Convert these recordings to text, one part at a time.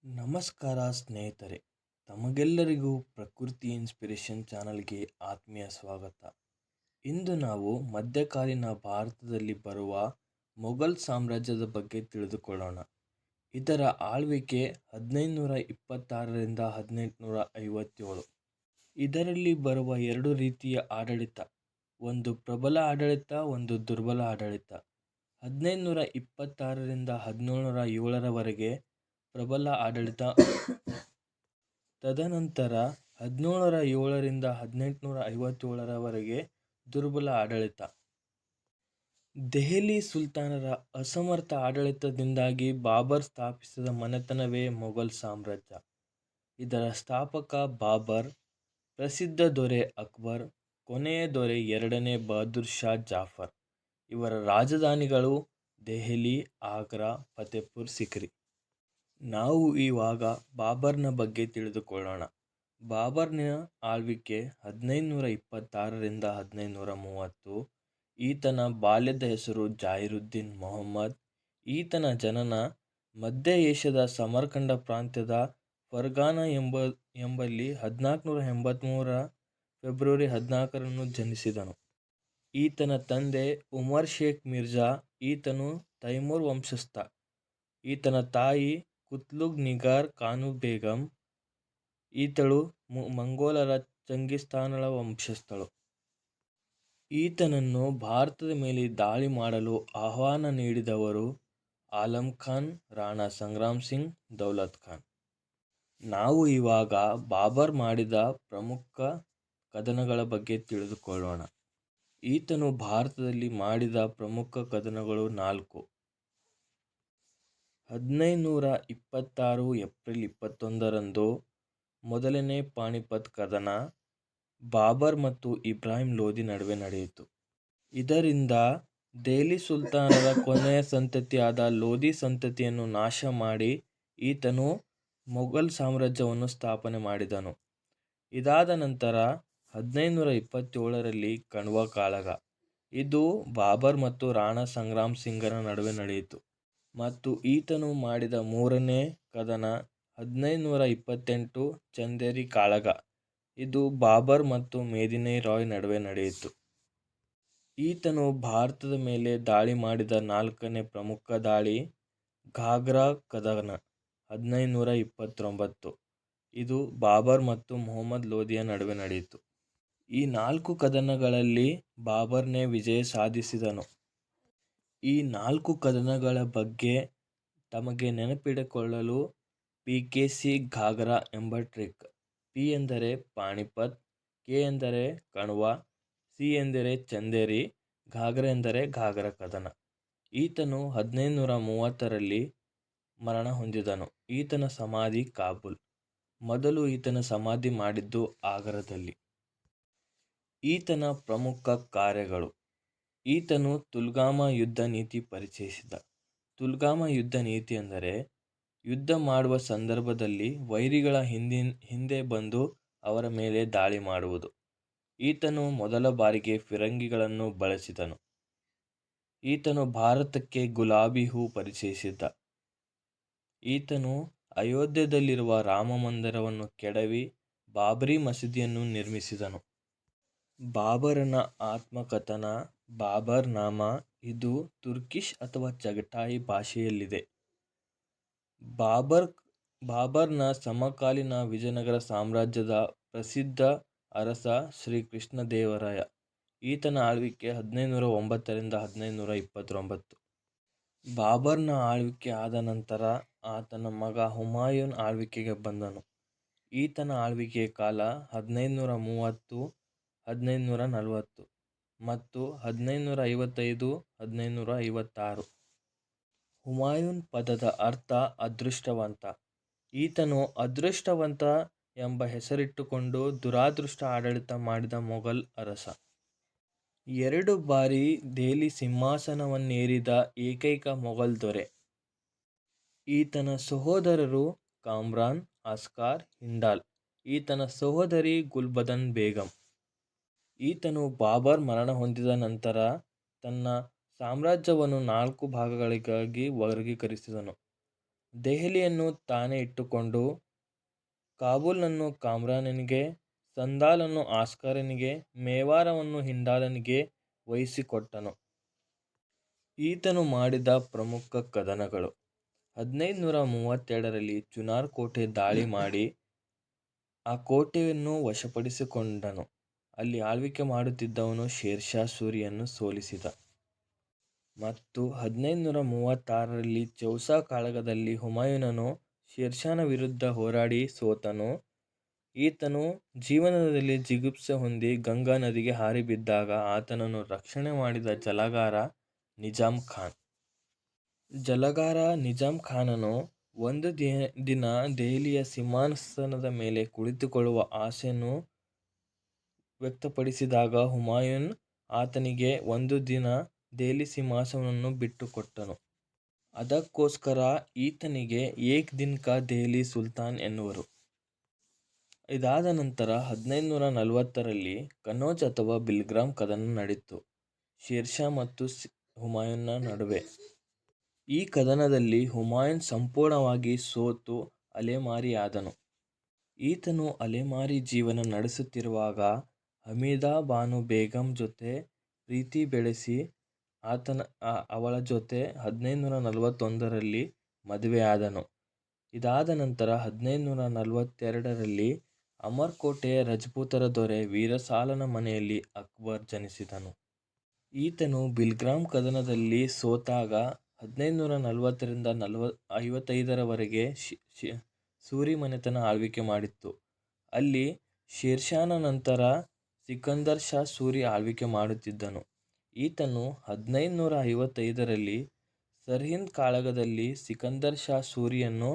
ನಮಸ್ಕಾರ ಸ್ನೇಹಿತರೆ, ತಮಗೆಲ್ಲರಿಗೂ ಪ್ರಕೃತಿ ಇನ್ಸ್ಪಿರೇಷನ್ ಚಾನಲ್ಗೆ ಆತ್ಮೀಯ ಸ್ವಾಗತ. ಇಂದು ನಾವು ಮಧ್ಯಕಾಲೀನ ಭಾರತದಲ್ಲಿ ಬರುವ ಮೊಘಲ್ ಸಾಮ್ರಾಜ್ಯದ ಬಗ್ಗೆ ತಿಳಿದುಕೊಳ್ಳೋಣ. ಇದರ ಆಳ್ವಿಕೆ 1526ರಿಂದ 1857. ಇದರಲ್ಲಿ ಬರುವ ಎರಡು ರೀತಿಯ ಆಡಳಿತ, ಒಂದು ಪ್ರಬಲ ಆಡಳಿತ, ಒಂದು ದುರ್ಬಲ ಆಡಳಿತ. 1526ರಿಂದ 1707ರವರೆಗೆ ಪ್ರಬಲ ಆಡಳಿತ. ತದನಂತರ 1707ರಿಂದ 1857ರವರೆಗೆ ದುರ್ಬಲ ಆಡಳಿತ. ದೆಹಲಿ ಸುಲ್ತಾನರ ಅಸಮರ್ಥ ಆಡಳಿತದಿಂದಾಗಿ ಬಾಬರ್ ಸ್ಥಾಪಿಸಿದ ಮನೆತನವೇ ಮೊಘಲ್ ಸಾಮ್ರಾಜ್ಯ. ಇದರ ಸ್ಥಾಪಕ ಬಾಬರ್, ಪ್ರಸಿದ್ಧ ದೊರೆ ಅಕ್ಬರ್, ಕೊನೆಯ ದೊರೆ ಎರಡನೇ ಬಹದ್ದೂರ್ ಶಾ ಜಾಫರ್. ಇವರ ರಾಜಧಾನಿಗಳು ದೆಹಲಿ, ಆಗ್ರಾ, ಫತೇಪುರ್ ಸಿಕ್ರಿ. ನಾವು ಇವಾಗ ಬಾಬರ್ನ ಬಗ್ಗೆ ತಿಳಿದುಕೊಳ್ಳೋಣ. ಬಾಬರ್ನ ಆಳ್ವಿಕೆ 1526ರಿಂದ 1530. ಈತನ ಬಾಲ್ಯದ ಹೆಸರು ಜಾಹಿರುದ್ದೀನ್ ಮೊಹಮ್ಮದ್. ಈತನ ಜನನ ಮಧ್ಯ ಏಷ್ಯಾದ ಸಮರ್ಕಂಡ ಪ್ರಾಂತ್ಯದ ಫರ್ಗಾನಾ ಎಂಬಲ್ಲಿ 1483 ಫೆಬ್ರವರಿ 14ರಂದು ಜನಿಸಿದನು. ಈತನ ತಂದೆ ಉಮರ್ ಶೇಖ್ ಮಿರ್ಜಾ. ಈತನು ತೈಮೂರ್ ವಂಶಸ್ಥ. ಈತನ ತಾಯಿ ಕುತ್ಲುಗ್ ನಿಗಾರ್ ಖಾನು ಬೇಗಂ. ಈತಳು ಮಂಗೋಲರ ಚಂಗಿಸ್ಖಾನಳ ವಂಶಸ್ಥಳು. ಈತನನ್ನು ಭಾರತದ ಮೇಲೆ ದಾಳಿ ಮಾಡಲು ಆಹ್ವಾನ ನೀಡಿದವರು ಆಲಂ ಖಾನ್, ರಾಣಾ ಸಂಗ್ರಾಮ್ ಸಿಂಗ್, ದೌಲತ್ ಖಾನ್. ನಾವು ಇವಾಗ ಬಾಬರ್ ಮಾಡಿದ ಪ್ರಮುಖ ಕದನಗಳ ಬಗ್ಗೆ ತಿಳಿದುಕೊಳ್ಳೋಣ. ಈತನು ಭಾರತದಲ್ಲಿ ಮಾಡಿದ ಪ್ರಮುಖ ಕದನಗಳು 4. 1526 ಏಪ್ರಿಲ್ 21ರಂದು ಮೊದಲನೇ ಪಾಣಿಪತ್ ಕದನ ಬಾಬರ್ ಮತ್ತು ಇಬ್ರಾಹಿಂ ಲೋಧಿ ನಡುವೆ ನಡೆಯಿತು. ಇದರಿಂದ ದೆಹಲಿ ಸುಲ್ತಾನರ ಕೊನೆಯ ಸಂತತಿಯಾದ ಲೋಧಿ ಸಂತತಿಯನ್ನು ನಾಶ ಮಾಡಿ ಈತನು ಮೊಘಲ್ ಸಾಮ್ರಾಜ್ಯವನ್ನು ಸ್ಥಾಪನೆ ಮಾಡಿದನು. ಇದಾದ ನಂತರ 1527ರಲ್ಲಿ ಕಣ್ವಾ ಕಾಳಗ. ಇದು ಬಾಬರ್ ಮತ್ತು ರಾಣಾ ಸಂಗ್ರಾಮ್ ಸಿಂಗರ ನಡುವೆ ನಡೆಯಿತು. ಮತ್ತು ಈತನು ಮಾಡಿದ ಮೂರನೇ ಕದನ 1528 ಚಂದೇರಿ ಕಾಳಗ. ಇದು ಬಾಬರ್ ಮತ್ತು ಮೇದಿನಿ ರಾಯ್ ನಡುವೆ ನಡೆಯಿತು. ಈತನು ಭಾರತದ ಮೇಲೆ ದಾಳಿ ಮಾಡಿದ 4ನೇ ಪ್ರಮುಖ ದಾಳಿ ಘಾಗ್ರಾ ಕದನ 1529. ಇದು ಬಾಬರ್ ಮತ್ತು ಮೊಹಮ್ಮದ್ ಲೋಧಿಯ ನಡುವೆ ನಡೆಯಿತು. ಈ 4 ಕದನಗಳಲ್ಲಿ ಬಾಬರ್ನೇ ವಿಜಯ ಸಾಧಿಸಿದನು. ಈ 4 ಕದನಗಳ ಬಗ್ಗೆ ತಮಗೆ ನೆನಪಿಟ್ಟುಕೊಳ್ಳಲು PKC ಘಾಗ್ರಾ ಎಂಬ ಟ್ರಿಕ್. P ಎಂದರೆ ಪಾಣಿಪತ್, K ಎಂದರೆ ಕಣ್ವಾ, C ಎಂದರೆ ಚಂದೇರಿ, ಘಾಗ್ರಾ ಎಂದರೆ ಘಾಗ್ರಾ ಕದನ. ಈತನು 1530ರಲ್ಲಿ ಮರಣ ಹೊಂದಿದನು. ಈತನ ಸಮಾಧಿ ಕಾಬೂಲ್. ಮೊದಲು ಈತನ ಸಮಾಧಿ ಮಾಡಿದ್ದು ಆಗ್ರಾದಲ್ಲಿ. ಈತನ ಪ್ರಮುಖ ಕಾರ್ಯಗಳು. ಈತನು ತುಲ್ಗಾಮ ಯುದ್ಧ ನೀತಿ ಪರಿಚಯಿಸಿದ. ತುಲ್ಗಾಮ ಯುದ್ಧ ನೀತಿ ಎಂದರೆ ಯುದ್ಧ ಮಾಡುವ ಸಂದರ್ಭದಲ್ಲಿ ವೈರಿಗಳ ಹಿಂದೆ ಬಂದು ಅವರ ಮೇಲೆ ದಾಳಿ ಮಾಡುವುದು. ಈತನು ಮೊದಲ ಬಾರಿಗೆ ಫಿರಂಗಿಗಳನ್ನು ಬಳಸಿದನು. ಈತನು ಭಾರತಕ್ಕೆ ಗುಲಾಬಿ ಹೂ ಪರಿಚಯಿಸಿದ. ಈತನು ಅಯೋಧ್ಯದಲ್ಲಿರುವ ರಾಮ ಮಂದಿರವನ್ನು ಕೆಡವಿ ಬಾಬರಿ ಮಸೀದಿಯನ್ನು ನಿರ್ಮಿಸಿದನು. ಬಾಬರನ ಆತ್ಮಕಥನ ಬಾಬರ್ ನಾಮ. ಇದು ತುರ್ಕಿಷ್ ಅಥವಾ ಚಗಟಾಯಿ ಭಾಷೆಯಲ್ಲಿದೆ. ಬಾಬರ್ನ ಸಮಕಾಲೀನ ವಿಜಯನಗರ ಸಾಮ್ರಾಜ್ಯದ ಪ್ರಸಿದ್ಧ ಅರಸ ಶ್ರೀಕೃಷ್ಣದೇವರಾಯ. ಈತನ ಆಳ್ವಿಕೆ 1509ರಿಂದ 1529. ಬಾಬರ್ನ ಆಳ್ವಿಕೆ ಆದ ನಂತರ ಆತನ ಮಗ ಹುಮಾಯೂನ್ ಆಳ್ವಿಕೆಗೆ ಬಂದನು. ಈತನ ಆಳ್ವಿಕೆಯ ಕಾಲ 1530-1540 ಮತ್ತು 1555-1556. ಹುಮಾಯೂನ್ ಪದದ ಅರ್ಥ ಅದೃಷ್ಟವಂತ. ಈತನು ಅದೃಷ್ಟವಂತ ಎಂಬ ಹೆಸರಿಟ್ಟುಕೊಂಡು ದುರಾದೃಷ್ಟ ಆಡಳಿತ ಮಾಡಿದ ಮೊಘಲ್ ಅರಸ. 2 ಬಾರಿ ದೆಹಲಿ ಸಿಂಹಾಸನವನ್ನೇರಿದ ಏಕೈಕ ಮೊಘಲ್ ದೊರೆ. ಈತನ ಸಹೋದರರು ಕಾಮ್ರಾನ್, ಅಸ್ಕಾರ್, ಹಿಂಡಾಲ್. ಈತನ ಸಹೋದರಿ ಗುಲ್ಬದನ್ ಬೇಗಂ. ಈತನು ಬಾಬರ್ ಮರಣ ಹೊಂದಿದ ನಂತರ ತನ್ನ ಸಾಮ್ರಾಜ್ಯವನ್ನು 4 ಭಾಗಗಳಾಗಿ ವರ್ಗೀಕರಿಸಿದನು. ದೆಹಲಿಯನ್ನು ತಾನೇ ಇಟ್ಟುಕೊಂಡು ಕಾಬೂಲನ್ನು ಕಾಮ್ರಾನನಿಗೆ, ಸಂದಾಲನ್ನು ಆಸ್ಕರನಿಗೆ, ಮೇವಾರವನ್ನು ಹಿಂಡಾಲನಿಗೆ ವಹಿಸಿಕೊಟ್ಟನು. ಈತನು ಮಾಡಿದ ಪ್ರಮುಖ ಕದನಗಳು: 1532ರಲ್ಲಿ ಚುನಾರ್ ಕೋಟೆ ದಾಳಿ ಮಾಡಿ ಆ ಕೋಟೆಯನ್ನು ವಶಪಡಿಸಿಕೊಂಡನು. ಅಲ್ಲಿ ಆಳ್ವಿಕೆ ಮಾಡುತ್ತಿದ್ದವನು ಶೇರ್ ಷಾ ಸೂರಿಯನ್ನು ಸೋಲಿಸಿದ. ಮತ್ತು 1536ರಲ್ಲಿ ಚೌಸಾ ಕಾಳಗದಲ್ಲಿ ಹುಮಾಯೂನನು ಶೇರ್ ಷಾನ ವಿರುದ್ಧ ಹೋರಾಡಿ ಸೋತನು. ಈತನು ಜೀವನದಲ್ಲಿ ಜಿಗುಪ್ಸೆ ಹೊಂದಿ ಗಂಗಾ ನದಿಗೆ ಹಾರಿಬಿದ್ದಾಗ ಆತನನ್ನು ರಕ್ಷಣೆ ಮಾಡಿದ ಜಲಗಾರ ನಿಜಾಮ್ ಖಾನ್. ಜಲಗಾರ ನಿಜಾಮ್ ಖಾನನು ಒಂದು ದಿನ ದೆಹಲಿಯ ಸಿಂಹಾಸನದ ಮೇಲೆ ಕುಳಿತುಕೊಳ್ಳುವ ಆಸೆಯನ್ನು ವ್ಯಕ್ತಪಡಿಸಿದಾಗ ಹುಮಾಯೂನ್ ಆತನಿಗೆ ಒಂದು ದಿನ ದೆಹಲಿ ಸಿಂಹಾಸನವನ್ನು ಬಿಟ್ಟುಕೊಟ್ಟನು. ಅದಕ್ಕೋಸ್ಕರ ಈತನಿಗೆ ಏಕ್ ದಿನ್ ಕಾ ದೆಹಲಿ ಸುಲ್ತಾನ್ ಎನ್ನುವರು. ಇದಾದ ನಂತರ 1540ರಲ್ಲಿ ಕನೌಜ್ ಅಥವಾ ಬಿಲ್ಗ್ರಾಮ್ ಕದನ ನಡೆಯಿತು ಶೇರ್ ಷಾ ಮತ್ತು ಹುಮಾಯೂನ್ನ ನಡುವೆ. ಈ ಕದನದಲ್ಲಿ ಹುಮಾಯೂನ್ ಸಂಪೂರ್ಣವಾಗಿ ಸೋತು ಅಲೆಮಾರಿಯಾದನು. ಈತನು ಅಲೆಮಾರಿ ಜೀವನ ನಡೆಸುತ್ತಿರುವಾಗ ಹಮೀದಾ ಬಾನು ಬೇಗಂ ಜೊತೆ ಪ್ರೀತಿ ಬೆಳೆಸಿ ಅವಳ ಜೊತೆ 1541ರಲ್ಲಿ ಮದುವೆಯಾದನು. ಇದಾದ ನಂತರ 1542ರಲ್ಲಿ ಅಮರ್ ಕೋಟೆಯ ರಜಪೂತರ ದೊರೆ ವೀರ ಸಾಲನ ಮನೆಯಲ್ಲಿ ಅಕ್ಬರ್ ಜನಿಸಿದನು. ಈತನು ಬಿಲ್ಗ್ರಾಮ್ ಕದನದಲ್ಲಿ ಸೋತಾಗ 1540ರಿಂದ 55ರವರೆಗೆ ಸೂರಿ ಮನೆತನ ಆಳ್ವಿಕೆ ಮಾಡಿತ್ತು. ಅಲ್ಲಿ ಶೇರ್ ಷಾನ ನಂತರ ಸಿಕಂದರ್ ಷಾ ಸೂರಿ ಆಳ್ವಿಕೆ ಮಾಡುತ್ತಿದ್ದನು. ಈತನು 1555ರಲ್ಲಿ ಸರ್ಹಿಂದ್ ಕಾಳಗದಲ್ಲಿ ಸಿಕಂದರ್ ಷಾ ಸೂರಿಯನ್ನು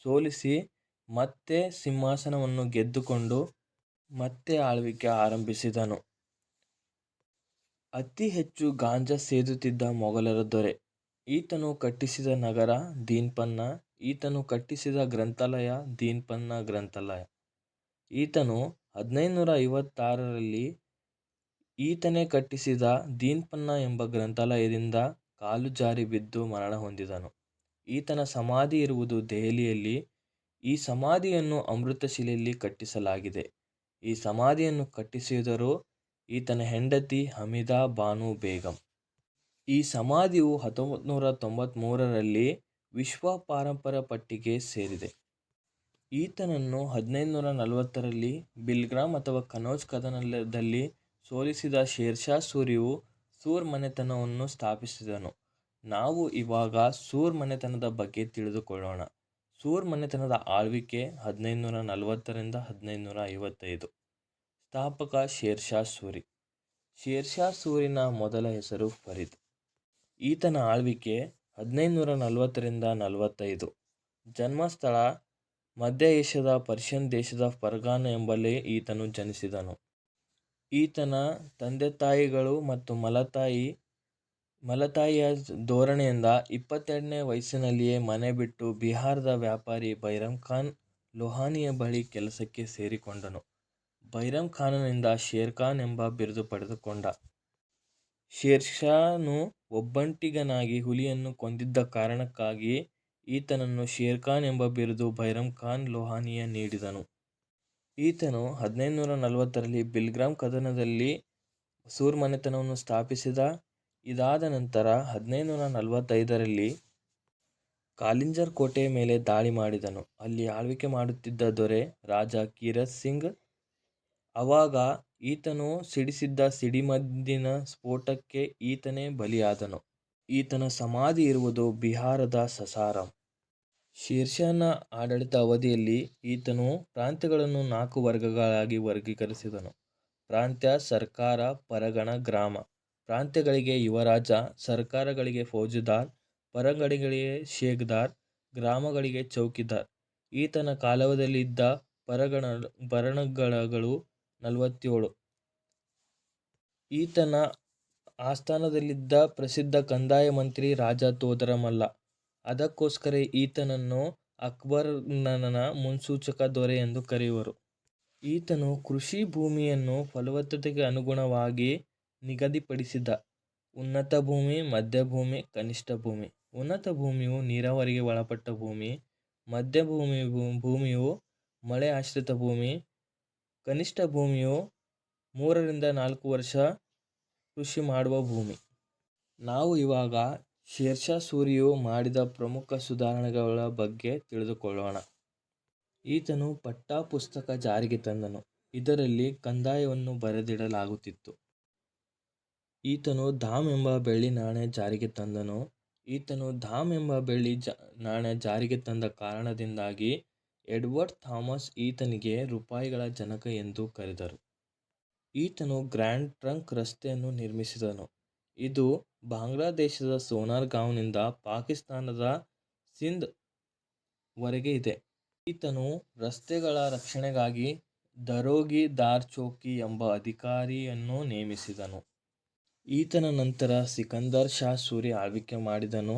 ಸೋಲಿಸಿ ಮತ್ತೆ ಸಿಂಹಾಸನವನ್ನು ಗೆದ್ದುಕೊಂಡು ಮತ್ತೆ ಆಳ್ವಿಕೆ ಆರಂಭಿಸಿದನು. ಅತಿ ಹೆಚ್ಚು ಗಾಂಜಾ ಸೇದುತ್ತಿದ್ದ ಮೊಘಲರ ದೊರೆ. ಈತನು ಕಟ್ಟಿಸಿದ ನಗರ ದೀನ್ಪನ್ನ. ಈತನು ಕಟ್ಟಿಸಿದ ಗ್ರಂಥಾಲಯ ದೀನ್ಪನ್ನ ಗ್ರಂಥಾಲಯ. ಈತನು 1556ರಲ್ಲಿ ಈತನೇ ಕಟ್ಟಿಸಿದ ದೀನ್ಪನ್ನ ಎಂಬ ಗ್ರಂಥಾಲಯದಿಂದ ಕಾಲು ಜಾರಿ ಬಿದ್ದು ಮರಣ ಹೊಂದಿದನು. ಈತನ ಸಮಾಧಿ ಇರುವುದು ದೆಹಲಿಯಲ್ಲಿ. ಈ ಸಮಾಧಿಯನ್ನು ಅಮೃತಶಿಲೆಯಲ್ಲಿ ಕಟ್ಟಿಸಲಾಗಿದೆ. ಈ ಸಮಾಧಿಯನ್ನು ಕಟ್ಟಿಸಿದರು ಈತನ ಹೆಂಡತಿ ಹಮೀದಾ ಬಾನು ಬೇಗಂ. ಈ ಸಮಾಧಿಯು 1993ರಲ್ಲಿ ವಿಶ್ವ ಪಾರಂಪರ್ಯ ಪಟ್ಟಿಗೆ ಸೇರಿದೆ. ಈತನನ್ನು 1540ರಲ್ಲಿ ಬಿಲ್ಗ್ರಾಮ್ ಅಥವಾ ಕನೌಜ್ ಕದನದಲ್ಲಿ ಸೋಲಿಸಿದ ಶೇರ್ ಷಾ ಸೂರಿಯು ಸೂರ್ ಮನೆತನವನ್ನು ಸ್ಥಾಪಿಸಿದನು. ನಾವು ಇವಾಗ ಸೂರ್ ಮನೆತನದ ಬಗ್ಗೆ ತಿಳಿದುಕೊಳ್ಳೋಣ. ಸೂರ್ ಮನೆತನದ ಆಳ್ವಿಕೆ 1540ರಿಂದ 1555. ಸ್ಥಾಪಕ ಶೇರ್ ಷಾ ಸೂರಿ. ಶೇರ್ ಷಾ ಸೂರಿನ ಮೊದಲ ಹೆಸರು ಫರೀದ್. ಈತನ ಆಳ್ವಿಕೆ 1540ರಿಂದ 45. ಜನ್ಮಸ್ಥಳ ಮಧ್ಯ ಏಷ್ಯಾದ ಪರ್ಷಿಯನ್ ದೇಶದ ಫರ್ಗಾನ ಎಂಬಲ್ಲಿ ಈತನು ಜನಿಸಿದನು. ಈತನ ತಂದೆತಾಯಿಗಳು ಮತ್ತು ಮಲತಾಯಿಯ ಧೋರಣೆಯಿಂದ 22ನೇ ವಯಸ್ಸಿನಲ್ಲಿಯೇ ಮನೆ ಬಿಟ್ಟು ಬಿಹಾರದ ವ್ಯಾಪಾರಿ ಬೈರಮ್ ಖಾನ್ ಲೋಹಾನಿಯ ಬಳಿ ಕೆಲಸಕ್ಕೆ ಸೇರಿಕೊಂಡನು. ಬೈರಮ್ ಖಾನನಿಂದ ಶೇರ್ ಖಾನ್ ಎಂಬ ಬಿರುದು ಪಡೆದುಕೊಂಡ. ಶೇರ್ ಷಾನು ಒಬ್ಬಂಟಿಗನಾಗಿ ಹುಲಿಯನ್ನು ಕೊಂದಿದ್ದ ಕಾರಣಕ್ಕಾಗಿ ಈತನನ್ನು ಶೇರ್ ಖಾನ್ ಎಂಬ ಬಿರುದು ಬೈರಮ್ ಖಾನ್ ಲೋಹಾನಿಯ ನೀಡಿದನು. ಈತನು 1540ರಲ್ಲಿ ಬಿಲ್ಗ್ರಾಮ್ ಕದನದಲ್ಲಿ ಸೂರ್ ಮನೆತನವನ್ನು ಸ್ಥಾಪಿಸಿದ. ಇದಾದ ನಂತರ 1545ರಲ್ಲಿ ಕಾಲಿಂಜರ್ ಕೋಟೆಯ ಮೇಲೆ ದಾಳಿ ಮಾಡಿದನು. ಅಲ್ಲಿ ಆಳ್ವಿಕೆ ಮಾಡುತ್ತಿದ್ದ ದೊರೆ ರಾಜ ಕೀರತ್ ಸಿಂಗ್. ಆವಾಗ ಈತನು ಸಿಡಿಸಿದ್ದ ಸಿಡಿಮದ್ದಿನ ಸ್ಫೋಟಕ್ಕೆ ಈತನೇ ಬಲಿಯಾದನು. ಈತನ ಸಮಾಧಿ ಇರುವುದು ಬಿಹಾರದ ಸಸಾರಂ. ಶೇರ್ ಷಾನ ಆಡಳಿತ ಅವಧಿಯಲ್ಲಿ ಈತನು ಪ್ರಾಂತ್ಯಗಳನ್ನು 4 ವರ್ಗಗಳಾಗಿ ವರ್ಗೀಕರಿಸಿದನು. ಪ್ರಾಂತ್ಯ, ಸರ್ಕಾರ, ಪರಗಣ, ಗ್ರಾಮ. ಪ್ರಾಂತ್ಯಗಳಿಗೆ ಯುವರಾಜ, ಸರ್ಕಾರಗಳಿಗೆ ಫೌಜದಾರ್, ಪರಗಣಗಳಿಗೆ ಶೇಖ್ದಾರ್, ಗ್ರಾಮಗಳಿಗೆ ಚೌಕಿದಾರ್. ಈತನ ಕಾಲಾವಧಿಯಲ್ಲಿ ಇದ್ದ ಪರಗಣಗಳು 47. ಈತನ ಆಸ್ಥಾನದಲ್ಲಿದ್ದ ಪ್ರಸಿದ್ಧ ಕಂದಾಯ ಮಂತ್ರಿ ರಾಜ ತೋದರಮಲ್ಲ. ಅದಕ್ಕೋಸ್ಕರ ಈತನನ್ನು ಅಕ್ಬರನ ಮುನ್ಸೂಚಕ ದೊರೆ ಎಂದು ಕರೆಯುವರು. ಈತನು ಕೃಷಿ ಭೂಮಿಯನ್ನು ಫಲವತ್ತತೆಗೆ ಅನುಗುಣವಾಗಿ ನಿಗದಿಪಡಿಸಿದ. ಉನ್ನತ ಭೂಮಿ, ಮಧ್ಯ ಭೂಮಿ, ಕನಿಷ್ಠ ಭೂಮಿ. ಉನ್ನತ ಭೂಮಿಯು ನೀರಾವರಿಗೆ ಒಳಪಟ್ಟ ಭೂಮಿ. ಮಧ್ಯಭೂಮಿ ಭೂಮಿಯು ಮಳೆ ಆಶ್ರಿತ ಭೂಮಿ. ಕನಿಷ್ಠ ಭೂಮಿಯು 3-4 ವರ್ಷ ಕೃಷಿ ಮಾಡುವ ಭೂಮಿ. ನಾವು ಇವಾಗ ಶೇರ್ ಷಾ ಸೂರಿಯು ಮಾಡಿದ ಪ್ರಮುಖ ಸುಧಾರಣೆಗಳ ಬಗ್ಗೆ ತಿಳಿದುಕೊಳ್ಳೋಣ. ಈತನು ಪಟ್ಟಾ ಪುಸ್ತಕ ಜಾರಿಗೆ ತಂದನು. ಇದರಲ್ಲಿ ಕಂದಾಯವನ್ನು ಬರೆದಿಡಲಾಗುತ್ತಿತ್ತು. ಈತನು ಧಾಮ್ ಎಂಬ ಬೆಳ್ಳಿ ನಾಣ್ಯ ಜಾರಿಗೆ ತಂದನು. ಈತನು ಧಾಮ್ ಎಂಬ ಬೆಳ್ಳಿ ನಾಣ್ಯ ಜಾರಿಗೆ ತಂದ ಕಾರಣದಿಂದಾಗಿ ಎಡ್ವರ್ಡ್ ಥಾಮಸ್ ಈತನಿಗೆ ರೂಪಾಯಿಗಳ ಜನಕ ಎಂದು ಕರೆದರು. ಈತನು ಗ್ರ್ಯಾಂಡ್ ಟ್ರಂಕ್ ರಸ್ತೆಯನ್ನು ನಿರ್ಮಿಸಿದನು. ಇದು ಬಾಂಗ್ಲಾದೇಶದ ಸೋನಾರ್ಗಾಂವ್ನಿಂದ ಪಾಕಿಸ್ತಾನದ ಸಿಂಧ್ ವರೆಗೆ ಇದೆ. ಈತನು ರಸ್ತೆಗಳ ರಕ್ಷಣೆಗಾಗಿ ದರೋಗಿ ದಾರ್ ಚೌಕಿ ಎಂಬ ಅಧಿಕಾರಿಯನ್ನು ನೇಮಿಸಿದನು. ಈತನ ನಂತರ ಸಿಕಂದರ್ ಶಾ ಸೂರಿ ಆಳ್ವಿಕೆ ಮಾಡಿದನು.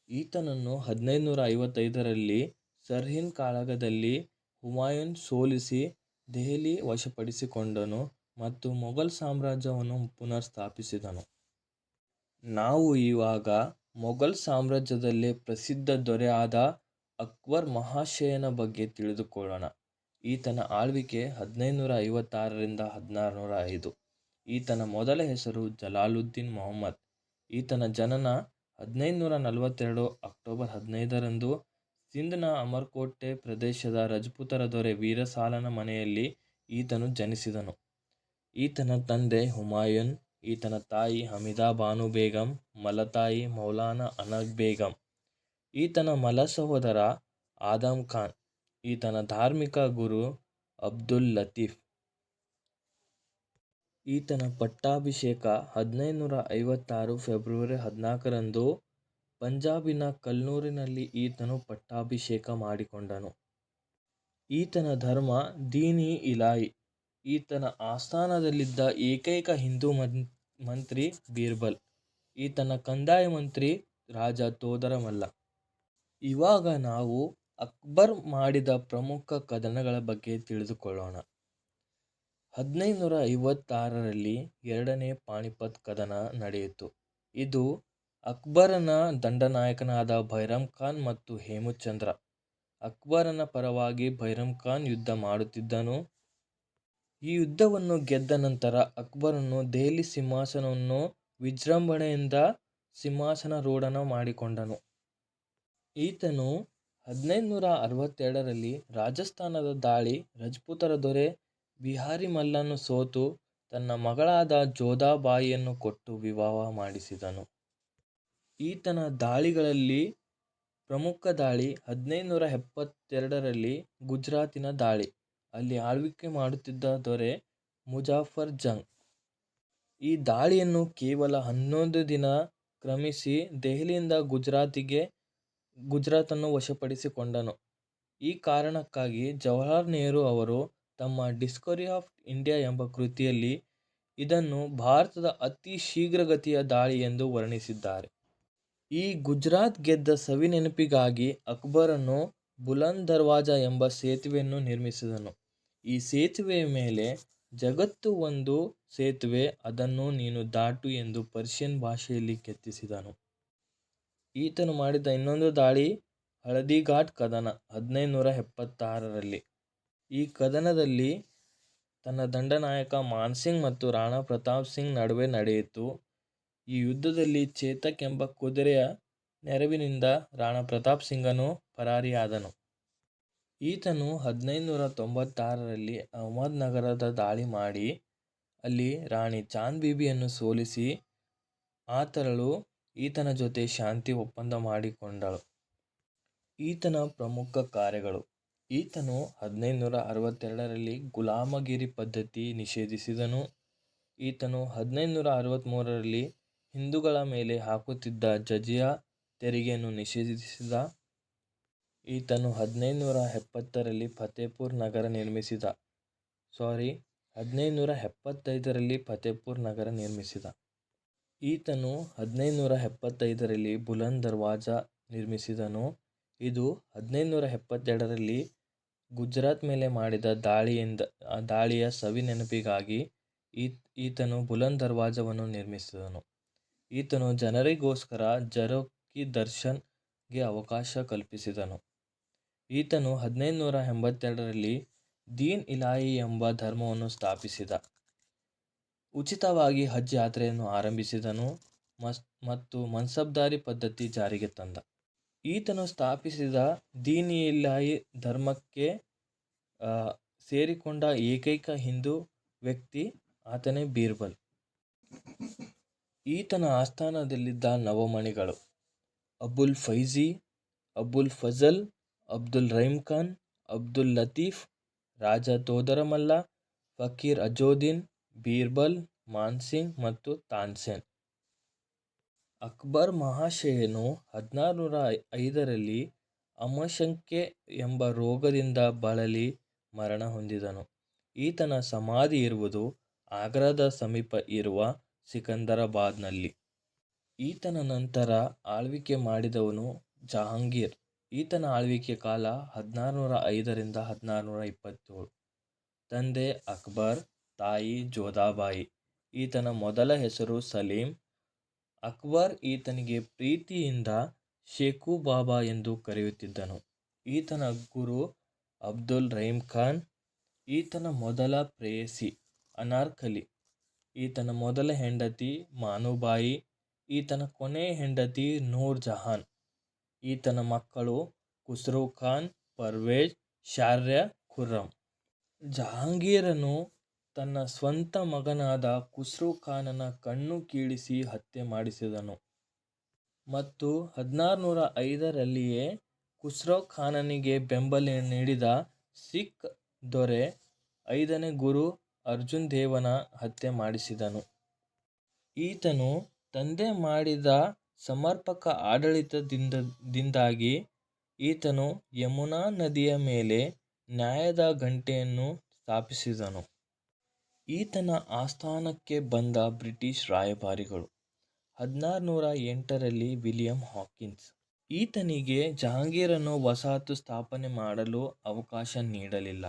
ಈತನನ್ನು 1555ರಲ್ಲಿ ಸರ್ಹಿಂದ್ ಕಾಳಗದಲ್ಲಿ ಹುಮಾಯೂನ್ ಸೋಲಿಸಿ ದೆಹಲಿ ವಶಪಡಿಸಿಕೊಂಡನು ಮತ್ತು ಮೊಘಲ್ ಸಾಮ್ರಾಜ್ಯವನ್ನು ಪುನರ್ಸ್ಥಾಪಿಸಿದನು. ನಾವು ಇವಾಗ ಮೊಘಲ್ ಸಾಮ್ರಾಜ್ಯದಲ್ಲೇ ಪ್ರಸಿದ್ಧ ದೊರೆ ಆದ ಅಕ್ಬರ್ ಮಹಾಶಯನ ಬಗ್ಗೆ ತಿಳಿದುಕೊಳ್ಳೋಣ. ಈತನ ಆಳ್ವಿಕೆ 1556ರಿಂದ 1605. ಈತನ ಮೊದಲ ಹೆಸರು ಜಲಾಲುದ್ದೀನ್ ಮೊಹಮ್ಮದ್. ಈತನ ಜನನ 1542 ಅಕ್ಟೋಬರ್ 15ರಂದು ಸಿಂಧ್ನ ಅಮರ್ಕೋಟೆ ಪ್ರದೇಶದ ರಜಪೂತರ ದೊರೆ ವೀರಸಾಲನ ಮನೆಯಲ್ಲಿ ಈತನು ಜನಿಸಿದನು. ಈತನ ತಂದೆ ಹುಮಾಯೂನ್, ಈತನ ತಾಯಿ ಹಮೀದಾ ಬಾನು ಬೇಗಂ, ಮಲತಾಯಿ ಮೌಲಾನಾ ಅನಗ್ ಬೇಗಂ. ಈತನ ಮಲ ಸಹೋದರ ಆದಮ್ ಖಾನ್. ಈತನ ಧಾರ್ಮಿಕ ಗುರು ಅಬ್ದುಲ್ ಲತೀಫ್. ಈತನ ಪಟ್ಟಾಭಿಷೇಕ 1556 ಫೆಬ್ರವರಿ 14ರಂದು ಪಂಜಾಬಿನ ಕಲ್ನೂರಿನಲ್ಲಿ ಈತನು ಪಟ್ಟಾಭಿಷೇಕ ಮಾಡಿಕೊಂಡನು. ಈತನ ಧರ್ಮ ದೀನ್-ಇ ಇಲಾಹಿ. ಈತನ ಆಸ್ಥಾನದಲ್ಲಿದ್ದ ಏಕೈಕ ಹಿಂದೂ ಮಂತ್ರಿ ಬೀರ್ಬಲ್. ಈತನ ಕಂದಾಯ ಮಂತ್ರಿ ರಾಜ ತೋದರಮಲ್ಲ. ಇವಾಗ ನಾವು ಅಕ್ಬರ್ ಮಾಡಿದ ಪ್ರಮುಖ ಕದನಗಳ ಬಗ್ಗೆ ತಿಳಿದುಕೊಳ್ಳೋಣ. 1556ರಲ್ಲಿ ಎರಡನೇ ಪಾಣಿಪತ್ ಕದನ ನಡೆಯಿತು. ಇದು ಅಕ್ಬರನ ದಂಡನಾಯಕನಾದ ಬೈರಮ್ ಖಾನ್ ಮತ್ತು ಹೇಮಚಂದ್ರ. ಅಕ್ಬರನ ಪರವಾಗಿ ಬೈರಮ್ ಖಾನ್ ಯುದ್ಧ ಮಾಡುತ್ತಿದ್ದನು. ಈ ಯುದ್ಧವನ್ನು ಗೆದ್ದ ನಂತರ ಅಕ್ಬರನು ದೆಹಲಿ ಸಿಂಹಾಸನವನ್ನು ವಿಜೃಂಭಣೆಯಿಂದ ಸಿಂಹಾಸನಾರೂಢ ಮಾಡಿಕೊಂಡನು. ಈತನು 1562ರಲ್ಲಿ ರಾಜಸ್ಥಾನದ ದಾಳಿ ರಜಪೂತರ ದೊರೆ ಬಿಹಾರಿ ಮಲ್ಲನು ಸೋತು ತನ್ನ ಮಗಳಾದ ಜೋಧಾಬಾಯಿಯನ್ನು ಕೊಟ್ಟು ವಿವಾಹ ಮಾಡಿಸಿದನು. ಈತನ ದಾಳಿಗಳಲ್ಲಿ ಪ್ರಮುಖ ದಾಳಿ 1572ರಲ್ಲಿ ಗುಜರಾತಿನ ದಾಳಿ. ಅಲ್ಲಿ ಆಳ್ವಿಕೆ ಮಾಡುತ್ತಿದ್ದ ದೊರೆ ಮುಜಾಫರ್ ಜಂಗ್. ಈ ದಾಳಿಯನ್ನು ಕೇವಲ 11 ದಿನ ಕ್ರಮಿಸಿ ದೆಹಲಿಯಿಂದ ಗುಜರಾತನ್ನು ವಶಪಡಿಸಿಕೊಂಡನು. ಈ ಕಾರಣಕ್ಕಾಗಿ ಜವಾಹರಲಾಲ್ ನೆಹರು ಅವರು ತಮ್ಮ ಡಿಸ್ಕವರಿ ಆಫ್ ಇಂಡಿಯಾ ಎಂಬ ಕೃತಿಯಲ್ಲಿ ಇದನ್ನು ಭಾರತದ ಅತಿ ಶೀಘ್ರಗತಿಯ ದಾಳಿ ಎಂದು ವರ್ಣಿಸಿದ್ದಾರೆ. ಈ ಗುಜರಾತ್ ಗೆದ್ದ ಸವಿನೆನಪಿಗಾಗಿ ಅಕ್ಬರನು ಬುಲಂದ್ ದರ್ವಾಜಾ ಎಂಬ ಸೇತುವೆಯನ್ನು ನಿರ್ಮಿಸಿದನು. ಈ ಸೇತುವೆಯ ಮೇಲೆ ಜಗತ್ತು ಒಂದು ಸೇತುವೆ, ಅದನ್ನು ನೀನು ದಾಟು ಎಂದು ಪರ್ಷಿಯನ್ ಭಾಷೆಯಲ್ಲಿ ಕೆತ್ತಿಸಿದನು. ಈತನು ಮಾಡಿದ ಇನ್ನೊಂದು ದಾಳಿ ಹಳದಿಘಾಟ್ ಕದನ 1576ರಲ್ಲಿ. ಈ ಕದನದಲ್ಲಿ ತನ್ನ ದಂಡನಾಯಕ ಮಾನ್ಸಿಂಗ್ ಮತ್ತು ರಾಣಾ ಪ್ರತಾಪ್ ಸಿಂಗ್ ನಡುವೆ ನಡೆಯಿತು. ಈ ಯುದ್ಧದಲ್ಲಿ ಚೇತಕ್ ಎಂಬ ಕುದುರೆಯ ನೆರವಿನಿಂದ ರಾಣಾ ಪ್ರತಾಪ್ ಸಿಂಗನು ಪರಾರಿಯಾದನು. ಈತನು 1596ರಲ್ಲಿ ಅಹಮದ್ ನಗರದ ದಾಳಿ ಮಾಡಿ ಅಲ್ಲಿ ರಾಣಿ ಚಾಂದ್ ಬೀಬಿಯನ್ನು ಸೋಲಿಸಿ ಆತಳು ಈತನ ಜೊತೆ ಶಾಂತಿ ಒಪ್ಪಂದ ಮಾಡಿಕೊಂಡಳು. ಈತನ ಪ್ರಮುಖ ಕಾರ್ಯಗಳು. ಈತನು 1562ರಲ್ಲಿ ಗುಲಾಮಗಿರಿ ಪದ್ಧತಿ ನಿಷೇಧಿಸಿದನು. ಈತನು 1563ರಲ್ಲಿ ಹಿಂದೂಗಳ ಮೇಲೆ ಹಾಕುತ್ತಿದ್ದ ಜಜಿಯಾ ತೆರಿಗೆಯನ್ನು ನಿಷೇಧಿಸಿದ. ಈತನು 1575ರಲ್ಲಿ ಫತೇಪುರ್ ನಗರ ನಿರ್ಮಿಸಿದ. ಈತನು 1575ರಲ್ಲಿ ಬುಲಂದ್ ದರ್ವಾಜಾ ನಿರ್ಮಿಸಿದನು. ಇದು 1572ರಲ್ಲಿ ಗುಜರಾತ್ ಮೇಲೆ ಮಾಡಿದ ದಾಳಿಯ ಸವಿನೆನಪಿಗಾಗಿ ಈತನು ಬುಲಂದ್ ದರ್ವಾಜಾವನ್ನು ನಿರ್ಮಿಸಿದನು. ಈತನು ಜನರಿಗೋಸ್ಕರ ಝರೋಕಿ ದರ್ಶನ್ ಗೆ ಅವಕಾಶ ಕಲ್ಪಿಸಿದನು. ಈತನು 1582ರಲ್ಲಿ ದೀನ್ ಇಲಾಹಿ ಎಂಬ ಧರ್ಮವನ್ನು ಸ್ಥಾಪಿಸಿದ. ಉಚಿತವಾಗಿ ಹಜ್ ಯಾತ್ರೆಯನ್ನು ಆರಂಭಿಸಿದನು ಮತ್ತು ಮನ್ಸಬ್ದಾರಿ ಪದ್ಧತಿ ಜಾರಿಗೆ ತಂದ. ಈತನು ಸ್ಥಾಪಿಸಿದ ದೀನ್ ಇಲಾಹಿ ಧರ್ಮಕ್ಕೆ ಸೇರಿಕೊಂಡ ಏಕೈಕ ಹಿಂದೂ ವ್ಯಕ್ತಿ ಆತನೇ ಬೀರ್ಬಲ್. ಈತನ ಆಸ್ಥಾನದಲ್ಲಿದ್ದ ನವಮಣಿಗಳು ಅಬುಲ್ ಫೈಜಿ, ಅಬುಲ್ ಫಜಲ್, ಅಬ್ದುಲ್ ರಹೀಮ್ ಖಾನ್, ಅಬ್ದುಲ್ ಲತೀಫ್, ರಾಜ ತೋದರಮಲ್ಲ, ಫಕೀರ್ ಅಜೋದ್ದೀನ್, ಬೀರ್ಬಲ್, ಮಾನ್ಸಿಂಗ್ ಮತ್ತು ತಾನ್ಸೇನ್. ಅಕ್ಬರ್ ಮಹಾಶಯನು 1605ರಲ್ಲಿ ಅಮಶಂಕೆ ಎಂಬ ರೋಗದಿಂದ ಬಳಲಿ ಮರಣ ಹೊಂದಿದನು. ಈತನ ಸಮಾಧಿ ಇರುವುದು ಆಗ್ರಾದ ಸಮೀಪ ಇರುವ ಸಿಕಂದರಾಬಾದ್ನಲ್ಲಿ. ಈತನ ನಂತರ ಆಳ್ವಿಕೆ ಮಾಡಿದವನು ಜಹಾಂಗೀರ್. ಈತನ ಆಳ್ವಿಕೆ ಕಾಲ 1605ರಿಂದ 1627. ತಂದೆ ಅಕ್ಬರ್, ತಾಯಿ ಜೋಧಾಬಾಯಿ. ಈತನ ಮೊದಲ ಹೆಸರು ಸಲೀಂ. ಅಕ್ಬರ್ ಈತನಿಗೆ ಪ್ರೀತಿಯಿಂದ ಶೇಖು ಬಾಬಾ ಎಂದು ಕರೆಯುತ್ತಿದ್ದನು. ಈತನ ಗುರು ಅಬ್ದುಲ್ ರಹೀಮ್ ಖಾನ್. ಈತನ ಮೊದಲ ಪ್ರೇಯಸಿ ಅನಾರ್ಕಲಿ. ಈತನ ಮೊದಲ ಹೆಂಡತಿ ಮಾನುಬಾಯಿ. ಈತನ ಕೊನೆಯ ಹೆಂಡತಿ ನೂರ್ ಜಹಾನ್. ಈತನ ಮಕ್ಕಳು ಖುಸ್ರೋ ಖಾನ್, ಪರ್ವೇಜ್, ಶಾರ್ಯ, ಖುರ್ರಂ. ಜಹಾಂಗೀರನು ತನ್ನ ಸ್ವಂತ ಮಗನಾದ ಖುಸ್ರೋ ಖಾನನ ಕಣ್ಣು ಕೀಳಿಸಿ ಹತ್ಯೆ ಮಾಡಿಸಿದನು ಮತ್ತು 1605ರಲ್ಲಿಯೇ ಖುಸ್ರೋ ಖಾನನಿಗೆ ಬೆಂಬಲ ನೀಡಿದ ಸಿಖ್ ದೊರೆ 5ನೇ ಗುರು ಅರ್ಜುನ್ ದೇವನ ಹತ್ಯೆ ಮಾಡಿಸಿದನು. ಈತನು ತಂದೆ ಮಾಡಿದ ಸಮರ್ಪಕ ಆಡಳಿತದಿಂದಾಗಿ ಈತನು ಯಮುನಾ ನದಿಯ ಮೇಲೆ ನ್ಯಾಯದ ಗಂಟೆಯನ್ನು ಸ್ಥಾಪಿಸಿದನು. ಈತನ ಆಸ್ಥಾನಕ್ಕೆ ಬಂದ ಬ್ರಿಟಿಷ್ ರಾಯಭಾರಿಗಳು 1608ರಲ್ಲಿ ವಿಲಿಯಂ ಹಾಕಿನ್ಸ್. ಈತನಿಗೆ ಜಹಾಂಗೀರನು ವಸಾಹತು ಸ್ಥಾಪನೆ ಮಾಡಲು ಅವಕಾಶ ನೀಡಲಿಲ್ಲ.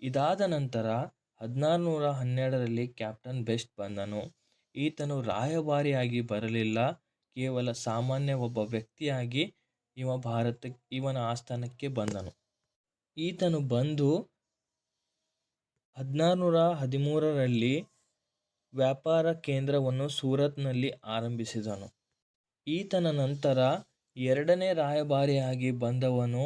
ಇದಾದ ನಂತರ 1612ರಲ್ಲಿ ಕ್ಯಾಪ್ಟನ್ ಬೆಸ್ಟ್ ಬಂದನು. ಈತನು ರಾಯಭಾರಿಯಾಗಿ ಬರಲಿಲ್ಲ, ಕೇವಲ ಸಾಮಾನ್ಯ ಒಬ್ಬ ವ್ಯಕ್ತಿಯಾಗಿ ಇವನ ಆಸ್ಥಾನಕ್ಕೆ ಬಂದನು. ಈತನು ಬಂದು 1613ರಲ್ಲಿ ವ್ಯಾಪಾರ ಕೇಂದ್ರವನ್ನು ಸೂರತ್ನಲ್ಲಿ ಆರಂಭಿಸಿದನು. ಈತನ ನಂತರ 2ನೇ ರಾಯಭಾರಿಯಾಗಿ ಬಂದವನು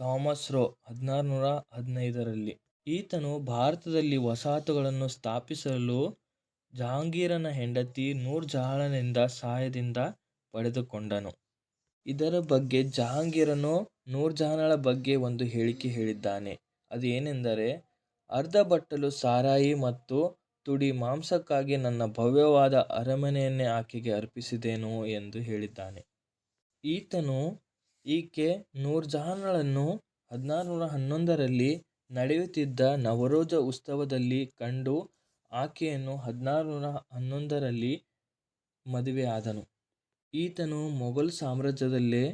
ಥಾಮಸ್ ರೋ 1615ರಲ್ಲಿ. ಈತನು ಭಾರತದಲ್ಲಿ ವಸಾಹತುಗಳನ್ನು ಸ್ಥಾಪಿಸಲು ಜಹಾಂಗೀರನ ಹೆಂಡತಿ ನೂರ್ ಜಹಾನ್ನಿಂದ ಸಹಾಯದಿಂದ ಪಡೆದುಕೊಂಡನು. ಇದರ ಬಗ್ಗೆ ಜಹಾಂಗೀರನು ನೂರ್ ಜಹಾನ್ಳ ಬಗ್ಗೆ ಒಂದು ಹೇಳಿಕೆ ಹೇಳಿದ್ದಾನೆ. ಅದು ಏನೆಂದರೆ, ಅರ್ಧ ಬಟ್ಟಲು ಸಾರಾಯಿ ಮತ್ತು ತುಡಿ ಮಾಂಸಕ್ಕಾಗಿ ನನ್ನ ಭವ್ಯವಾದ ಅರಮನೆಯನ್ನೇ ಆಕೆಗೆ ಅರ್ಪಿಸಿದೆನು ಎಂದು ಹೇಳಿದ್ದಾನೆ. ಈಕೆ ನೂರ್ ಜಹಾನ್ಳನ್ನು 1611ರಲ್ಲಿ ನಡೆಯುತ್ತಿದ್ದ ನವರೋಜ ಉತ್ಸವದಲ್ಲಿ ಕಂಡು ಆಕೆಯನ್ನು 1611ರಲ್ಲಿ ಮದುವೆಯಾದನು. ಈತನು ಮೊಘಲ್ ಸಾಮ್ರಾಜ್ಯದಲ್ಲೇ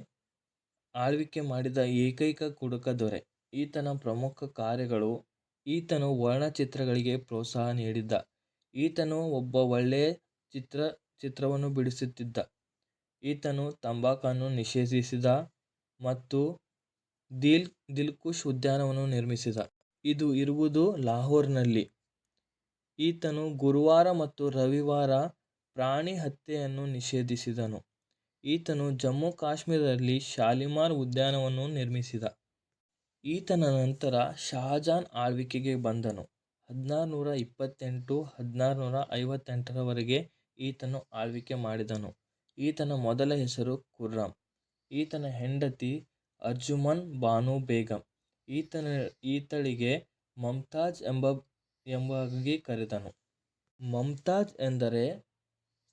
ಆಳ್ವಿಕೆ ಮಾಡಿದ ಏಕೈಕ ಕುಡುಕ ದೊರೆ. ಈತನ ಪ್ರಮುಖ ಕಾರ್ಯಗಳು: ಈತನು ವರ್ಣಚಿತ್ರಗಳಿಗೆ ಪ್ರೋತ್ಸಾಹ ನೀಡಿದ. ಈತನು ಒಬ್ಬ ಒಳ್ಳೆಯ ಚಿತ್ರವನ್ನು ಬಿಡಿಸುತ್ತಿದ್ದ. ಈತನು ತಂಬಾಕನ್ನು ನಿಷೇಧಿಸಿದ ಮತ್ತು ದಿಲ್ಖುಷ್ ಉದ್ಯಾನವನ್ನು ನಿರ್ಮಿಸಿದ. ಇದು ಇರುವುದು ಲಾಹೋರ್ನಲ್ಲಿ. ಈತನು ಗುರುವಾರ ಮತ್ತು ರವಿವಾರ ಪ್ರಾಣಿ ಹತ್ಯೆಯನ್ನು ನಿಷೇಧಿಸಿದನು. ಈತನು ಜಮ್ಮು ಕಾಶ್ಮೀರದಲ್ಲಿ ಶಾಲಿಮಾರ್ ಉದ್ಯಾನವನ್ನು ನಿರ್ಮಿಸಿದ. ಈತನ ನಂತರ ಶಹಜಾನ್ ಆಳ್ವಿಕೆಗೆ ಬಂದನು. 1628-1658ರವರೆಗೆ ಈತನು ಆಳ್ವಿಕೆ ಮಾಡಿದನು. ಈತನ ಮೊದಲ ಹೆಸರು ಖುರ್ರಂ. ಈತನ ಹೆಂಡತಿ ಅರ್ಜುಮನ್ ಬಾನು ಬೇಗಂ. ಈತಳಿಗೆ ಮಮ್ತಾಜ್ ಎಂಬಾಗಿ ಕರೆದನು. ಮಮ್ತಾಜ್ ಎಂದರೆ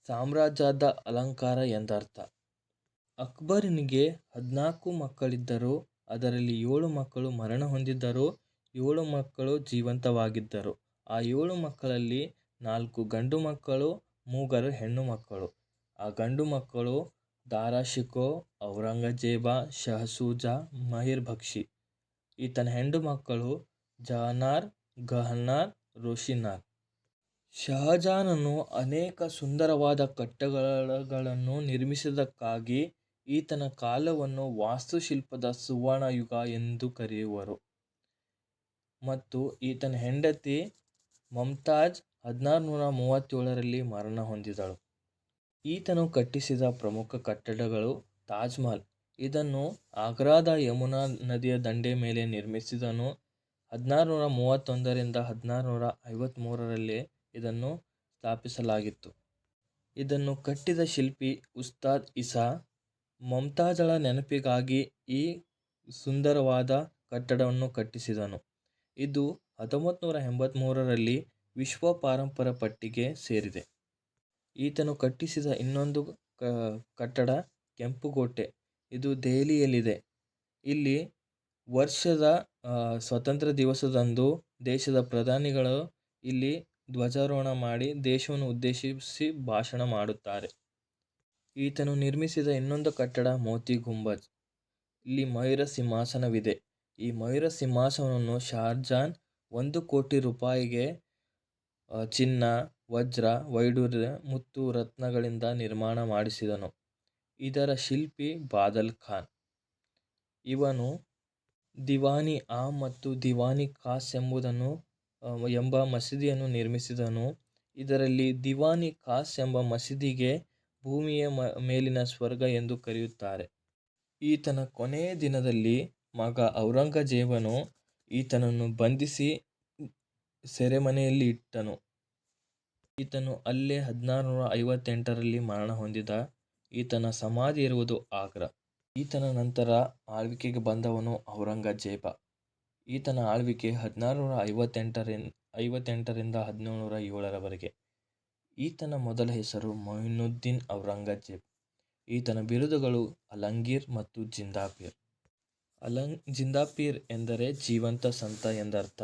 ಸಾಮ್ರಾಜ್ಯದ ಅಲಂಕಾರ ಎಂದರ್ಥ. ಅಕ್ಬರನಿಗೆ 14 ಮಕ್ಕಳಿದ್ದರು. ಅದರಲ್ಲಿ 7 ಮಕ್ಕಳು ಮರಣ ಹೊಂದಿದ್ದರು, 7 ಮಕ್ಕಳು ಜೀವಂತವಾಗಿದ್ದರು. ಆ 7 ಮಕ್ಕಳಲ್ಲಿ 4 ಗಂಡು ಮಕ್ಕಳು, 3 ಹೆಣ್ಣು ಮಕ್ಕಳು. ಆ ಗಂಡು ಮಕ್ಕಳು ದಾರಾ ಶಿಕೋ, ಔರಂಗಜೇಬ, ಶಹಸೂಜಾ, ಮಹಿರ್ ಬಕ್ಷಿ. ಈತನ ಹೆಣ್ಣು ಮಕ್ಕಳು ಜಹನಾರ್, ಗಹನಾರ್, ರೋಷಿನಾರ್. ಶಹಜಾನನು ಅನೇಕ ಸುಂದರವಾದ ಕಟ್ಟಡಗಳನ್ನು ನಿರ್ಮಿಸಿದ್ದಕ್ಕಾಗಿ ಈತನ ಕಾಲವನ್ನು ವಾಸ್ತುಶಿಲ್ಪದ ಸುವರ್ಣ ಯುಗ ಎಂದು ಕರೆಯುವರು. ಮತ್ತು ಈತನ ಹೆಂಡತಿ ಮಮ್ತಾಜ್ 1637ರಲ್ಲಿ ಮರಣ ಹೊಂದಿದಳು. ಈತನು ಕಟ್ಟಿಸಿದ ಪ್ರಮುಖ ಕಟ್ಟಡಗಳು ತಾಜ್ ಮಹಲ್. ಇದನ್ನು ಆಗ್ರಾದ ಯಮುನಾ ನದಿಯ ದಂಡೆ ಮೇಲೆ ನಿರ್ಮಿಸಿದನು. 1631ರಿಂದ 1653ರಲ್ಲಿ ಇದನ್ನು ಸ್ಥಾಪಿಸಲಾಗಿತ್ತು. ಇದನ್ನು ಕಟ್ಟಿದ ಶಿಲ್ಪಿ ಉಸ್ತಾದ್ ಇಸಾ ಮಮ್ತಾಜಳ ನೆನಪಿಗಾಗಿ ಈ ಸುಂದರವಾದ ಕಟ್ಟಡವನ್ನು ಕಟ್ಟಿಸಿದನು. ಇದು 1983ರಲ್ಲಿ ವಿಶ್ವ ಪಾರಂಪರ್ಯ ಪಟ್ಟಿಗೆ ಸೇರಿದೆ. ಈತನು ಕಟ್ಟಿಸಿದ ಇನ್ನೊಂದು ಕಟ್ಟಡ ಕೆಂಪುಕೋಟೆ. ಇದು ದೆಹಲಿಯಲ್ಲಿದೆ. ಇಲ್ಲಿ ವರ್ಷದ ಸ್ವಾತಂತ್ರ್ಯ ದಿವಸದಂದು ದೇಶದ ಪ್ರಧಾನಿಗಳು ಇಲ್ಲಿ ಧ್ವಜಾರೋಹಣ ಮಾಡಿ ದೇಶವನ್ನು ಉದ್ದೇಶಿಸಿ ಭಾಷಣ ಮಾಡುತ್ತಾರೆ. ಈತನು ನಿರ್ಮಿಸಿದ ಇನ್ನೊಂದು ಕಟ್ಟಡ ಮೋತಿ ಗುಂಬಜ್. ಇಲ್ಲಿ ಮಯೂರ ಸಿಂಹಾಸನವಿದೆ. ಈ ಮಯೂರ ಸಿಂಹಾಸನವನ್ನು ಶಹಜಾನ್ 1 ಕೋಟಿ ರೂಪಾಯಿಗೆ ಚಿನ್ನ, ವಜ್ರ, ವೈಡೂರ್ಯ, ಮುತ್ತು, ರತ್ನಗಳಿಂದ ನಿರ್ಮಾಣ ಮಾಡಿಸಿದನು. ಇದರ ಶಿಲ್ಪಿ ಬಾದಲ್ ಖಾನ್. ಇವನು ದಿವಾನಿ ಆಮ್ ಮತ್ತು ದಿವಾನಿ ಖಾಸ್ ಎಂಬ ಮಸೀದಿಯನ್ನು ನಿರ್ಮಿಸಿದನು. ಇದರಲ್ಲಿ ದಿವಾನಿ ಖಾಸ್ ಎಂಬ ಮಸೀದಿಗೆ ಭೂಮಿಯ ಮೇಲಿನ ಸ್ವರ್ಗ ಎಂದು ಕರೆಯುತ್ತಾರೆ. ಈತನ ಕೊನೆಯ ದಿನದಲ್ಲಿ ಮಗ ಔರಂಗಜೇಬನು ಈತನನ್ನು ಬಂಧಿಸಿ ಸೆರೆಮನೆಯಲ್ಲಿ ಇಟ್ಟನು. ಈತನು ಅಲ್ಲೇ 1658ರಲ್ಲಿ ಮರಣ ಹೊಂದಿದ. ಈತನ ಸಮಾಧಿ ಇರುವುದು ಆಗ್ರಾ. ಈತನ ನಂತರ ಆಳ್ವಿಕೆಗೆ ಬಂದವನು ಔರಂಗಜೇಬ. ಈತನ ಆಳ್ವಿಕೆ 1658ರಿಂದ 1707ರವರೆಗೆ. ಈತನ ಮೊದಲ ಹೆಸರು ಮೊಯಿನುದ್ದೀನ್ ಔರಂಗಜೇಬ್. ಈತನ ಬಿರುದುಗಳು ಅಲಂಗೀರ್ ಮತ್ತು ಜಿಂದಾಪೀರ್. ಜಿಂದಾಪೀರ್ ಎಂದರೆ ಜೀವಂತ ಸಂತ ಎಂದರ್ಥ.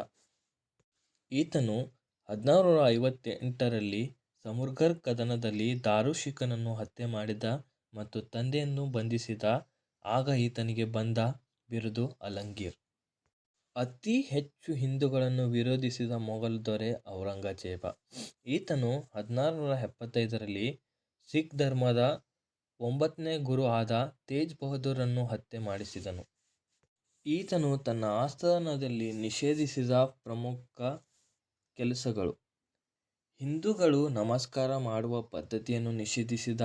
ಈತನು 1658ರಲ್ಲಿ ಸಮುರ್ಗರ್ ಕದನದಲ್ಲಿ ದಾರುಷಿಕನನ್ನು ಹತ್ಯೆ ಮಾಡಿದ ಮತ್ತು ತಂದೆಯನ್ನು ಬಂಧಿಸಿದ. ಆಗ ಈತನಿಗೆ ಬಂದ ಬಿರುದು ಅಲಂಗೀರ್. ಅತಿ ಹೆಚ್ಚು ಹಿಂದೂಗಳನ್ನು ವಿರೋಧಿಸಿದ ಮೊಘಲ್ ದೊರೆ ಔರಂಗಜೇಬ. ಈತನು 1675ರಲ್ಲಿ ಸಿಖ್ ಧರ್ಮದ 9ನೇ ಗುರು ಆದ ತೇಜ್ ಬಹದ್ದೂರನ್ನು ಹತ್ಯೆ ಮಾಡಿಸಿದನು. ಈತನು ತನ್ನ ಆಸ್ಥಾನದಲ್ಲಿ ನಿಷೇಧಿಸಿದ ಪ್ರಮುಖ ಕೆಲಸಗಳು: ಹಿಂದೂಗಳು ನಮಸ್ಕಾರ ಮಾಡುವ ಪದ್ಧತಿಯನ್ನು ನಿಷೇಧಿಸಿದ,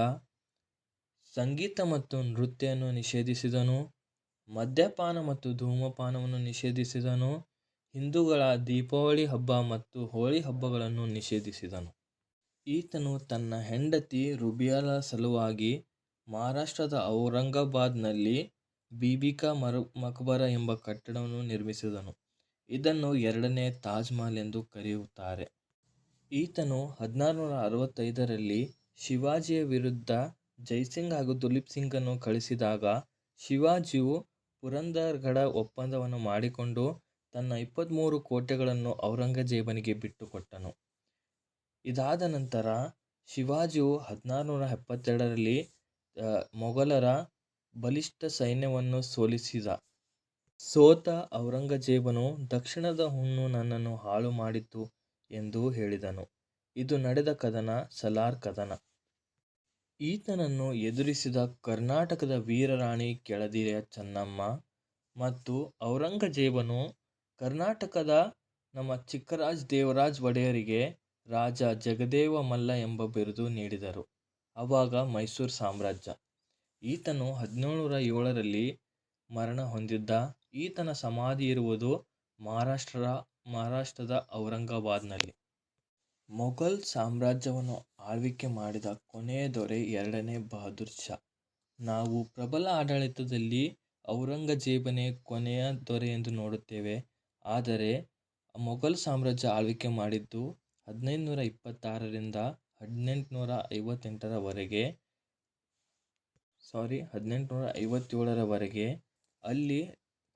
ಸಂಗೀತ ಮತ್ತು ನೃತ್ಯವನ್ನು ನಿಷೇಧಿಸಿದನು, ಮದ್ಯಪಾನ ಮತ್ತು ಧೂಮಪಾನವನ್ನು ನಿಷೇಧಿಸಿದನು, ಹಿಂದೂಗಳ ದೀಪಾವಳಿ ಹಬ್ಬ ಮತ್ತು ಹೋಳಿ ಹಬ್ಬಗಳನ್ನು ನಿಷೇಧಿಸಿದನು. ಈತನು ತನ್ನ ಹೆಂಡತಿ ರುಬಿಯಾಳ ಸಲುವಾಗಿ ಮಹಾರಾಷ್ಟ್ರದ ಔರಂಗಾಬಾದ್ನಲ್ಲಿ ಬೀಬಿಕಾ ಮಕ್ಬರಾ ಎಂಬ ಕಟ್ಟಡವನ್ನು ನಿರ್ಮಿಸಿದನು. ಇದನ್ನು 2ನೇ ತಾಜ್ ಮಹಲ್ ಎಂದು ಕರೆಯುತ್ತಾರೆ. ಈತನು 1665ರಲ್ಲಿ ಶಿವಾಜಿಯ ವಿರುದ್ಧ ಜೈಸಿಂಗ್ ಹಾಗೂ ದುಲೀಪ್ ಸಿಂಗನ್ನು ಕಳಿಸಿದಾಗ ಶಿವಾಜಿಯು ಪುರಂದರ್ಗಢ ಒಪ್ಪಂದವನ್ನು ಮಾಡಿಕೊಂಡು ತನ್ನ 23 ಕೋಟೆಗಳನ್ನು ಔರಂಗಜೇಬನಿಗೆ ಬಿಟ್ಟುಕೊಟ್ಟನು. ಇದಾದ ನಂತರ ಶಿವಾಜಿಯು 1672ರಲ್ಲಿ ಮೊಘಲರ ಬಲಿಷ್ಠ ಸೈನ್ಯವನ್ನು ಸೋಲಿಸಿದ. ಸೋತ ಔರಂಗಜೇಬನು ದಕ್ಷಿಣದ ಹುಣ್ಣು ನನ್ನನ್ನು ಹಾಳು ಮಾಡಿತು ಎಂದು ಹೇಳಿದನು. ಇದು ನಡೆದ ಕದನ ಸಲಾರ್ ಕದನ. ಈತನನ್ನು ಎದುರಿಸಿದ ಕರ್ನಾಟಕದ ವೀರರಾಣಿ ಕೆಳದಿಯ ಚೆನ್ನಮ್ಮ ಮತ್ತು ಔರಂಗಜೇಬನು ಕರ್ನಾಟಕದ ನಮ್ಮ ಚಿಕ್ಕರಾಜ ದೇವರಾಜ ಒಡೆಯರಿಗೆ ರಾಜ ಜಗದೇವ ಮಲ್ಲ ಎಂಬ ಬಿರುದು ನೀಡಿದರು. ಆವಾಗ ಮೈಸೂರು ಸಾಮ್ರಾಜ್ಯ. ಈತನು 1707ರಲ್ಲಿ ಮರಣ ಹೊಂದಿದ್ದ. ಈತನ ಸಮಾಧಿ ಇರುವುದು ಮಹಾರಾಷ್ಟ್ರದ ಔರಂಗಾಬಾದ್ನಲ್ಲಿ. ಮೊಘಲ್ ಸಾಮ್ರಾಜ್ಯವನ್ನು ಆಳ್ವಿಕೆ ಮಾಡಿದ ಕೊನೆಯ ದೊರೆ 2ನೇ ಬಹದ್ದೂರ್ ಶಾ. ನಾವು ಪ್ರಬಲ ಆಡಳಿತದಲ್ಲಿ ಔರಂಗಜೇಬನೇ ಕೊನೆಯ ದೊರೆ ಎಂದು ನೋಡುತ್ತೇವೆ. ಆದರೆ ಮೊಘಲ್ ಸಾಮ್ರಾಜ್ಯ ಆಳ್ವಿಕೆ ಮಾಡಿದ್ದು 1526ರಿಂದ 1857ರವರೆಗೆ. ಅಲ್ಲಿ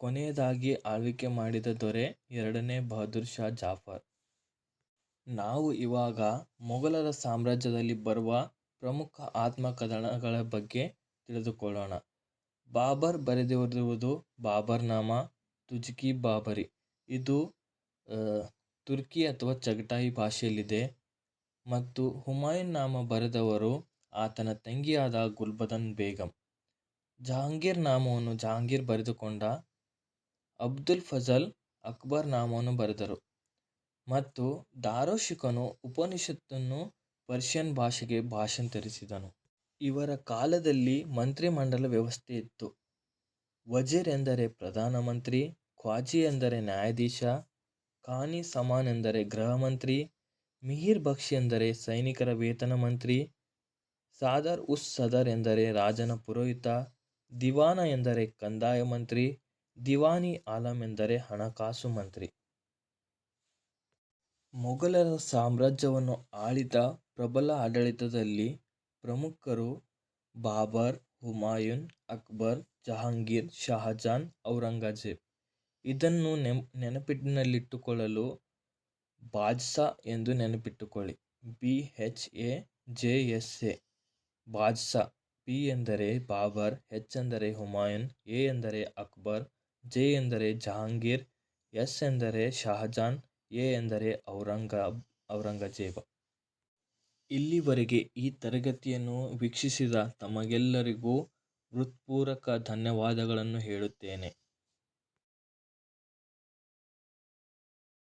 ಕೊನೆಯದಾಗಿ ಆಳ್ವಿಕೆ ಮಾಡಿದ ದೊರೆ 2ನೇ ಬಹದ್ದೂರ್ ಶಾ ಜಾಫರ್. ನಾವು ಇವಾಗ ಮೊಘಲರ ಸಾಮ್ರಾಜ್ಯದಲ್ಲಿ ಬರುವ ಪ್ರಮುಖ ಆತ್ಮಕಥನಗಳ ಬಗ್ಗೆ ತಿಳಿದುಕೊಳ್ಳೋಣ. ಬಾಬರ್ ಬರೆದಿರುವುದು ಬಾಬರ್ನಾಮಾ, ತುಜ್ಕಿ ಬಾಬರಿ. ಇದು ತುರ್ಕಿ ಅಥವಾ ಚಗಟಾಯಿ ಭಾಷೆಯಲ್ಲಿದೆ. ಮತ್ತು ಹುಮಾಯೂನ್ ನಾಮ ಬರೆದವರು ಆತನ ತಂಗಿಯಾದ ಗುಲ್ಬದನ್ ಬೇಗಂ. ಜಹಾಂಗೀರ್ ನಾಮವನ್ನು ಜಹಾಂಗೀರ್ ಬರೆದುಕೊಂಡ. ಅಬ್ದುಲ್ ಫಜಲ್ ಅಕ್ಬರ್ ನಾಮವನ್ನು ಬರೆದರು ಮತ್ತು ದಾರೋಶಿಕನು ಉಪನಿಷತ್ತನ್ನು ಪರ್ಷಿಯನ್ ಭಾಷೆಗೆ ಭಾಷಾಂತರಿಸಿದನು. ಇವರ ಕಾಲದಲ್ಲಿ ಮಂತ್ರಿಮಂಡಲ ವ್ಯವಸ್ಥೆ ಇತ್ತು. ವಜೀರ್ ಎಂದರೆ ಪ್ರಧಾನಮಂತ್ರಿ, ಖ್ವಾಜಿ ಎಂದರೆ ನ್ಯಾಯಾಧೀಶ, ಖಾನಿ ಸಮಾನ್ ಎಂದರೆ ಗೃಹ ಮಂತ್ರಿ, ಮಿಹಿರ್ ಬಕ್ಷಿ ಎಂದರೆ ಸೈನಿಕರ ವೇತನ ಮಂತ್ರಿ, ಸಾದರ್ ಉಸ್ ಸದರ್ ಎಂದರೆ ರಾಜನ ಪುರೋಹಿತ, ದಿವಾನ ಎಂದರೆ ಕಂದಾಯ ಮಂತ್ರಿ, ದಿವಾನಿ ಆಲಂ ಎಂದರೆ ಹಣಕಾಸು ಮಂತ್ರಿ. ಮೊಘಲರ ಸಾಮ್ರಾಜ್ಯವನ್ನು ಆಳಿದ ಪ್ರಬಲ ಆಡಳಿತದಲ್ಲಿ ಪ್ರಮುಖರು ಬಾಬರ್, ಹುಮಾಯೂನ್, ಅಕ್ಬರ್, ಜಹಾಂಗೀರ್, ಶಹಜಾನ್, ಔರಂಗಜೇಬ್. ಇದನ್ನು ನೆನಪಿನಲ್ಲಿಟ್ಟುಕೊಳ್ಳಲು ಬಾದ್ಷಾ ಎಂದು ನೆನಪಿಟ್ಟುಕೊಳ್ಳಿ. BHAJSA ಬಾದ್ಷಾ. B ಎಂದರೆ ಬಾಬರ್, H ಎಂದರೆ ಹುಮಾಯೂನ್, A ಎಂದರೆ ಅಕ್ಬರ್, J ಎಂದರೆ ಜಹಾಂಗೀರ್, S ಎಂದರೆ ಶಹಜಾನ್, A ಎಂದರೆ ಔರಂಗಜೇಬ. ಇಲ್ಲಿವರೆಗೆ ಈ ತರಗತಿಯನ್ನು ವೀಕ್ಷಿಸಿದ ತಮಗೆಲ್ಲರಿಗೂ ಹೃತ್ಪೂರ್ವಕ ಧನ್ಯವಾದಗಳನ್ನು ಹೇಳುತ್ತೇನೆ.